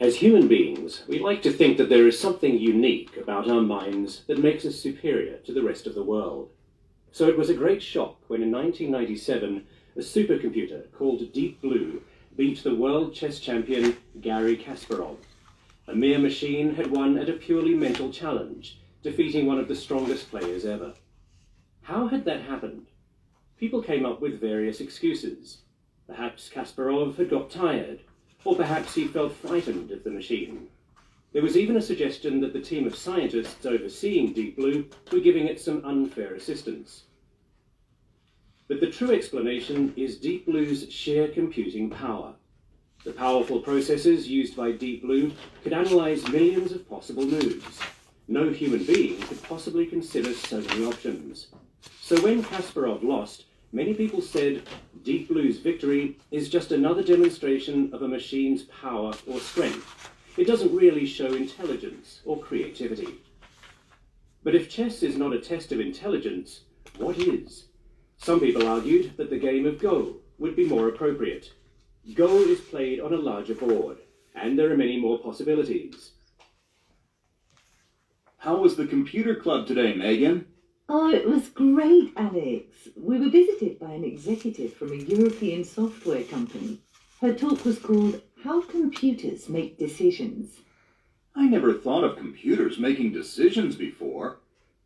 As human beings, we like to think that there is something unique about our minds that makes us superior to the rest of the world. So it was a great shock when in 1997 a supercomputer called Deep Blue beat the world chess champion Garry Kasparov. A mere machine had won at a purely mental challenge, defeating one of the strongest players ever. How had that happened? People came up with various excuses. Perhaps Kasparov had got tired, or perhaps he felt frightened of the machine. There was even a suggestion that the team of scientists overseeing Deep Blue were giving it some unfair assistance. But the true explanation is Deep Blue's sheer computing power. The powerful processors used by Deep Blue could analyze millions of possible moves. No human being could possibly consider so many options. So when Kasparov lost, many people said Deep Blue's victory is just another demonstration of a machine's power or strength. It doesn't really show intelligence or creativity. But if chess is not a test of intelligence, what is? Some people argued that the game of Go would be more appropriate. Go is played on a larger board, and there are many more possibilities. How was the computer club today, Megan? Oh, it was great, Alex. We were visited by an executive from a European software company. Her talk was called How Computers Make Decisions. I never thought of computers making decisions before.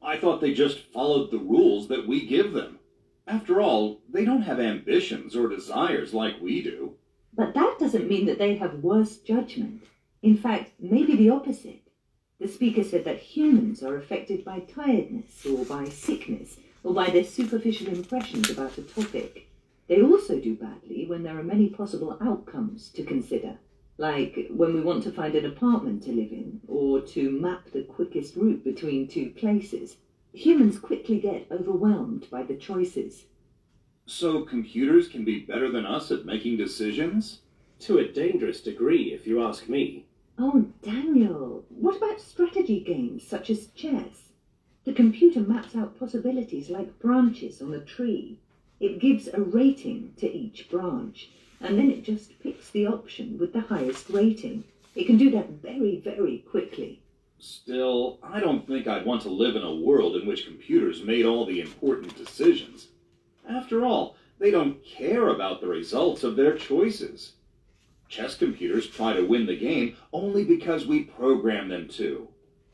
I thought they just followed the rules that we give them. After all, they don't have ambitions or desires like we do. But that doesn't mean that they have worse judgment. In fact, maybe the opposite. The speaker said that humans are affected by tiredness or by sickness or by their superficial impressions about a topic. They also do badly when there are many possible outcomes to consider, like when we want to find an apartment to live in or to map the quickest route between two places. Humans quickly get overwhelmed by the choices. So computers can be better than us at making decisions? To a dangerous degree, if you ask me. Oh, Daniel, what about strategy games such as chess? The computer maps out possibilities like branches on a tree. It gives a rating to each branch, and then it just picks the option with the highest rating. It can do that very, very quickly. Still, I don't think I'd want to live in a world in which computers made all the important decisions. After all, they don't care about the results of their choices. Chess computers try to win the game only because we program them to.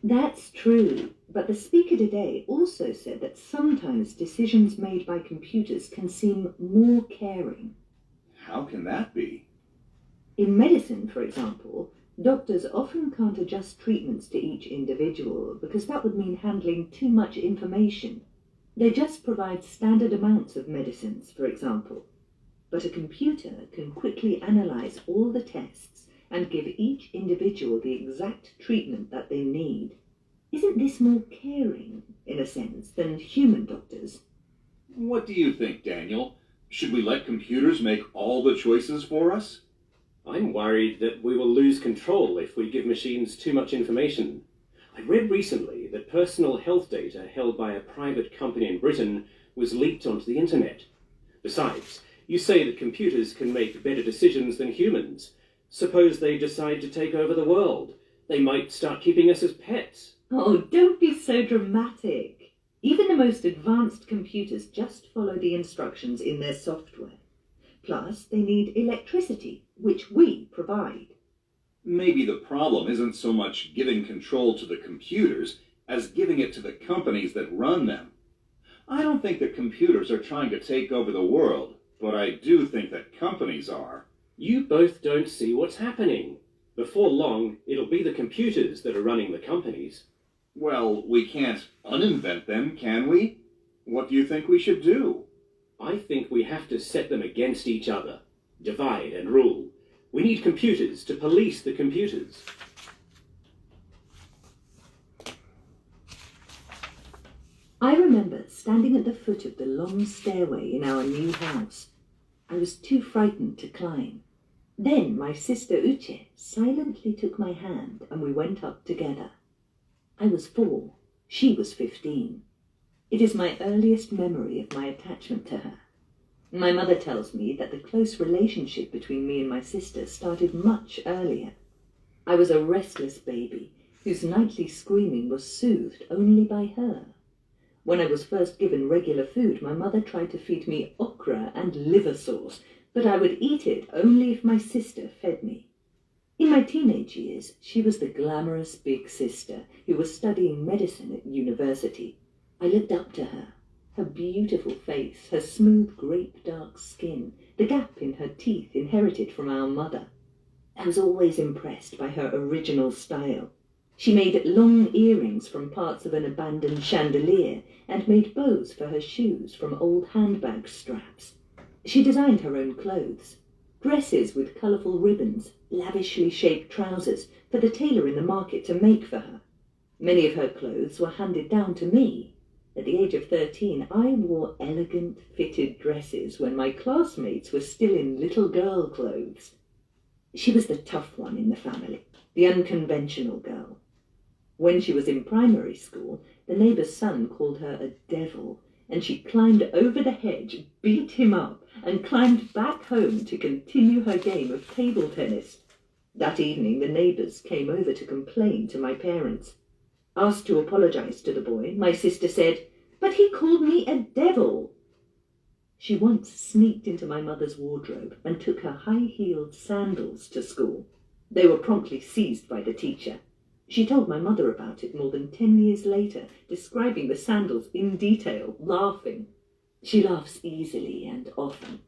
That's true, but the speaker today also said that sometimes decisions made by computers can seem more caring. How can that be? In medicine, for example, doctors often can't adjust treatments to each individual because that would mean handling too much information. They just provide standard amounts of medicines, for example. But a computer can quickly analyze all the tests and give each individual the exact treatment that they need. Isn't this more caring, in a sense, than human doctors? What do you think, Daniel? Should we let computers make all the choices for us? I'm worried that we will lose control if we give machines too much information. I read recently that personal health data held by a private company in Britain was leaked onto the internet. Besides, you say that computers can make better decisions than humans. Suppose they decide to take over the world. They might start keeping us as pets. Oh, don't be so dramatic. Even the most advanced computers just follow the instructions in their software. Plus, they need electricity, which we provide. Maybe the problem isn't so much giving control to the computers as giving it to the companies that run them. I don't think that computers are trying to take over the world, but I do think that companies are. You both don't see what's happening. Before long, it'll be the computers that are running the companies. Well, we can't uninvent them, can we? What do you think we should do? I think we have to set them against each other. Divide and rule. We need computers to police the computers. I remember standing at the foot of the long stairway in our new house. I was too frightened to climb. Then my sister Uche silently took my hand and we went up together. I was 4. She was 15. It is my earliest memory of my attachment to her. My mother tells me that the close relationship between me and my sister started much earlier. I was a restless baby whose nightly screaming was soothed only by her. When I was first given regular food, my mother tried to feed me okra and liver sauce, but I would eat it only if my sister fed me. In my teenage years, she was the glamorous big sister who was studying medicine at university. I looked up to her. Her beautiful face, her smooth grape-dark skin, the gap in her teeth inherited from our mother. I was always impressed by her original style. She made long earrings from parts of an abandoned chandelier and made bows for her shoes from old handbag straps. She designed her own clothes. Dresses with colourful ribbons, lavishly shaped trousers for the tailor in the market to make for her. Many of her clothes were handed down to me. At the age of 13, I wore elegant, fitted dresses when my classmates were still in little girl clothes. She was the tough one in the family, the unconventional girl. When she was in primary school, the neighbour's son called her a devil, and she climbed over the hedge, beat him up, and climbed back home to continue her game of table tennis. That evening, the neighbours came over to complain to my parents. Asked to apologise to the boy, my sister said, "But he called me a devil." She once sneaked into my mother's wardrobe and took her high-heeled sandals to school. They were promptly seized by the teacher. She told my mother about it more than 10 years later, describing the sandals in detail, laughing. She laughs easily and often.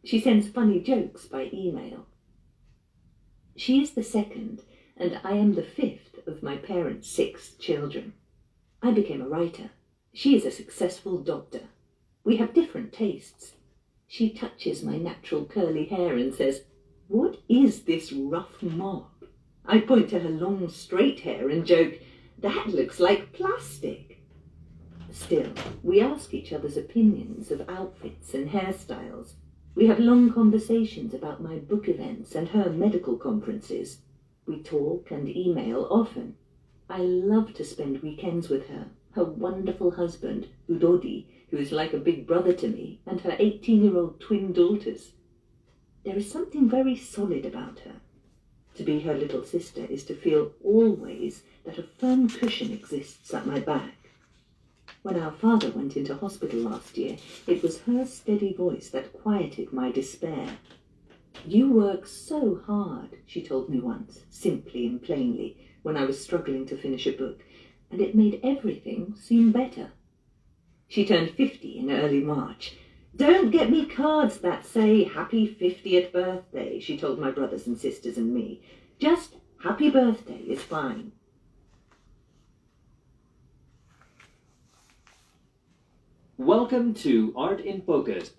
She sends funny jokes by email. She is the second, and I am the fifth of my parents' 6 children. I became a writer. She is a successful doctor. We have different tastes. She touches my natural curly hair and says, "What is this rough mop?" I point to her long straight hair and joke, "That looks like plastic." Still, we ask each other's opinions of outfits and hairstyles. We have long conversations about my book events and her medical conferences. We talk and email often. I love to spend weekends with her, her wonderful husband, Udodi, who is like a big brother to me, and her 18-year-old twin daughters. There is something very solid about her. To be her little sister is to feel always that a firm cushion exists at my back. When our father went into hospital last year, it was her steady voice that quieted my despair. "You work so hard," she told me once, simply and plainly, when I was struggling to finish a book, and it made everything seem better. She turned 50 in early March. "Don't get me cards that say Happy 50th birthday," she told my brothers and sisters and me. "Just Happy birthday is fine." Welcome to Art in Focus,